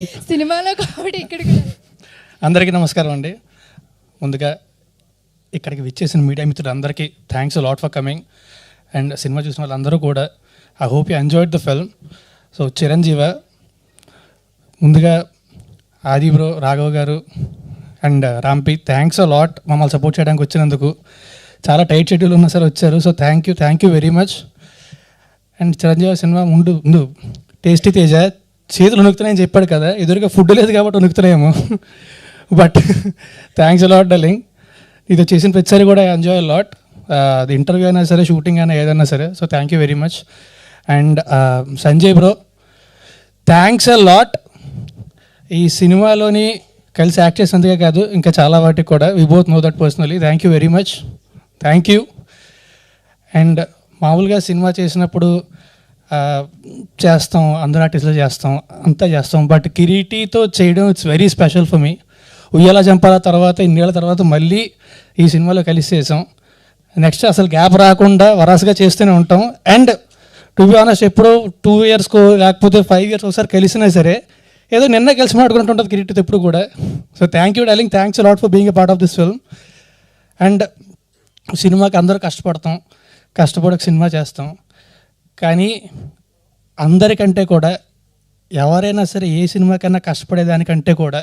సినిమాలో కాబట్టి ఇక్కడికి అందరికీ నమస్కారం అండి. ముందుగా ఇక్కడికి విచ్చేసిన మీడియా మిత్రులు అందరికీ thanks lot for coming. And cinema చూసిన వాళ్ళందరూ కూడా I hope you enjoyed the film. So Chiranjeeva, ముందుగా Aadi bro, Raghav garu and Rampi, thanks lot మమ్మల్ని సపోర్ట్ చేయడానికి వచ్చినందుకు. చాలా టైట్ షెడ్యూల్ ఉన్నా సరే వచ్చారు. So thank you very much. And Chiranjeevi cinema ముందు టేస్టీ తేజ చేతులు వణుకుతున్నాయని చెప్పాడు కదా, ఎదురుగా ఫుడ్ లేదు కాబట్టి వణుకుతున్నాయేమో. But thanks lot darling. ఇది చేసిన ప్రతిసారి కూడా ఎంజాయ్ లాట్. అది ఇంటర్వ్యూ అయినా సరే, షూటింగ్ అయినా ఏదైనా సరే. So thank you very much. And Sanjay bro, thanks a lot. ఈ సినిమాలోని కలిసి యాక్ట్ చేసినందుకే కాదు, ఇంకా చాలా వాటికి కూడా we both know that personally. Thank you very much. Thank you. And మామూలుగా సినిమా చేసినప్పుడు చేస్తాం, అందరూ ఆర్టిస్టులు చేస్తాం, అంతా చేస్తాం. బట్ కిరీటితో చేయడం it's very special for me. ఉయ్యాల జంపాల తర్వాత ఇన్నేళ్ల తర్వాత మళ్ళీ ఈ సినిమాలో కలిసి చేసాం. నెక్స్ట్ అసలు గ్యాప్ రాకుండా వరాసగా చేస్తూనే ఉంటాం. అండ్ టు బి ఆనెస్ట్, ఎప్పుడో 2 yearsకో లేకపోతే 5 years ఒకసారి కలిసినా సరే ఏదో నిన్న కలిసి మాట్లాడుకుంటుంటుంది కిరీటితో ఎప్పుడు కూడా. So thank you darling, thanks lot for being a part of this film. And సినిమాకి అందరూ కష్టపడి ఒక సినిమా చేస్తాం. కానీ అందరికంటే కూడా, ఎవరైనా సరే ఏ సినిమాకైనా కష్టపడేదానికంటే కూడా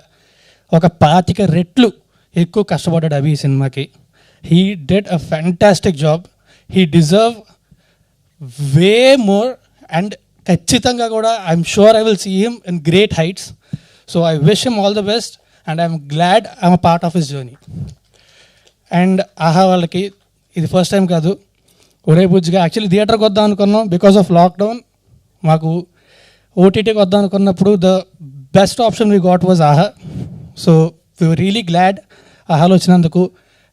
ఒక 25 రెట్లు ఎక్కువ కష్టపడ్డాడు అభి ఈ సినిమాకి. He did a fantastic job. He deserve way more. And ఖచ్చితంగా కూడా I'm sure I will see him in great heights. So I wish him all the best and I'm glad I'm a part of his journey. And Aha వాళ్ళకి ఇది first time కాదు, ఒరే బుజ్జిగా actually థియేటర్కి వద్దాం అనుకున్నాం. బికాస్ ఆఫ్ లాక్డౌన్ మాకు ఓటీటీకి వద్దాం అనుకున్నప్పుడు the best option we got was Aha. So we were really glad ఆహాలో వచ్చినందుకు.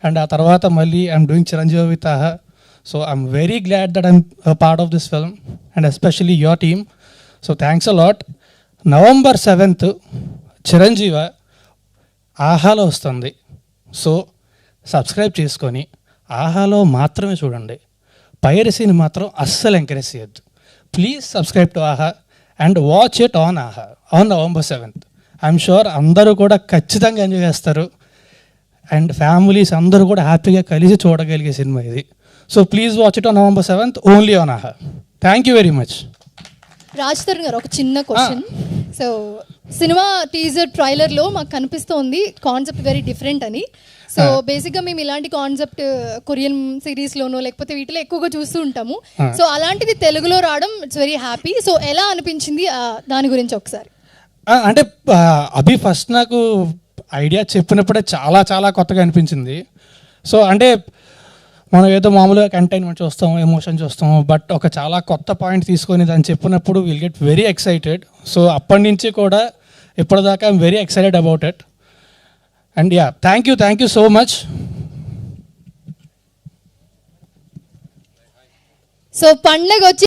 అండ్ ఆ తర్వాత మళ్ళీ I'm doing Chiranjeevi with Aha. So I'm very glad that I'm part of this film and especially your team. So thanks a lot. November 7th Chiranjeeva ఆహాలో వస్తుంది. So subscribe చేసుకొని ఆహాలో మాత్రమే చూడండి. పైరసీని మాత్రం అస్సలు ఎంకరేజ్ చేయొద్దు. ప్లీజ్ సబ్స్క్రైబ్ టు ఆహా అండ్ వాచ్ ఇట్ ఆన్ ఆహా on November 7th. I'm sure అందరూ కూడా ఖచ్చితంగా ఎంజాయ్ చేస్తారు. అండ్ ఫ్యామిలీస్ అందరూ కూడా హ్యాపీగా కలిసి చూడగలిగే సినిమా ఇది. So please watch it on November 7th only on Aha. Thank you very much. Raj Tarun garu, ఒక చిన్న క్వశ్చన్. సో సినిమా టీజర్ ట్రైలర్లో మాకు కనిపిస్తోంది కాన్సెప్ట్ వెరీ డిఫరెంట్ అని. సో బేసిక్గా మేము ఇలాంటి కాన్సెప్ట్ కొరియన్ సిరీస్లోనో లేకపోతే వీటిలో ఎక్కువగా చూస్తూ ఉంటాము. సో అలాంటిది తెలుగులో రావడం ఇట్స్ వెరీ హ్యాపీ. సో ఎలా అనిపించింది దాని గురించి ఒకసారి? అంటే అభి ఫస్ట్ నాకు ఐడియా చెప్పినప్పుడే చాలా కొత్తగా అనిపించింది. సో అంటే మనం ఏదో మామూలుగా కంటైన్మెంట్ చూస్తాము, ఎమోషన్ చూస్తాము, బట్ ఒక చాలా కొత్త పాయింట్ తీసుకొని దాన్ని చెప్పినప్పుడు will get very excited. So అప్పటి నుంచి కూడా ఇప్పటిదాకా I'm very excited about it. And yeah, thank you so much. So పండగ వచ్చి